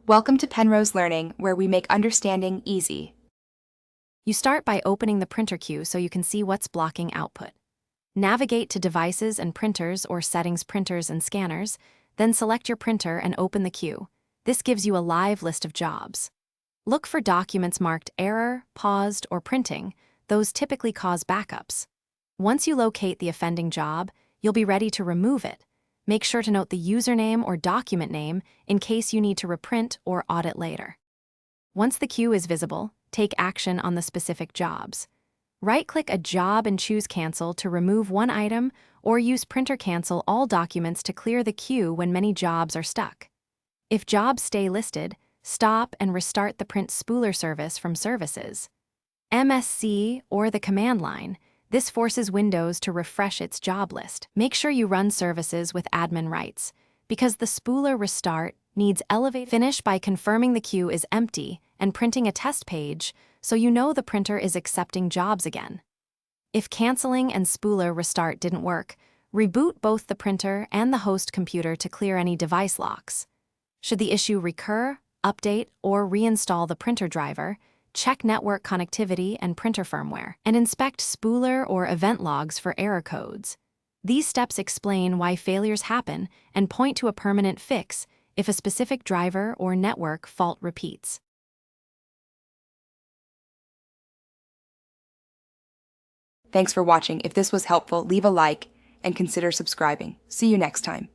Welcome to Penrose Learning, where we make understanding easy. You start by opening the printer queue so you can see what's blocking output. Navigate to Devices and Printers or Settings Printers and Scanners, then select your printer and open the queue. This gives you a live list of jobs. Look for documents marked Error, Paused, or Printing. Those typically cause backups. Once you locate the offending job, you'll be ready to remove it. Make sure to note the username or document name in case you need to reprint or audit later. Once the queue is visible, take action on the specific jobs. Right-click a job and choose Cancel to remove one item, or use Printer Cancel all documents to clear the queue when many jobs are stuck. If jobs stay listed, stop and restart the Print Spooler service from Services, MSC, or the command line. This forces Windows to refresh its job list. Make sure you run services with admin rights, because the spooler restart needs elevate. Finish by confirming the queue is empty and printing a test page so you know the printer is accepting jobs again. If canceling and spooler restart didn't work, reboot both the printer and the host computer to clear any device locks. Should the issue recur, update or reinstall the printer driver, check network connectivity and printer firmware, and inspect spooler or event logs for error codes. These steps explain why failures happen and point to a permanent fix if a specific driver or network fault repeats. Thanks for watching. If this was helpful, leave a like and consider subscribing. See you next time.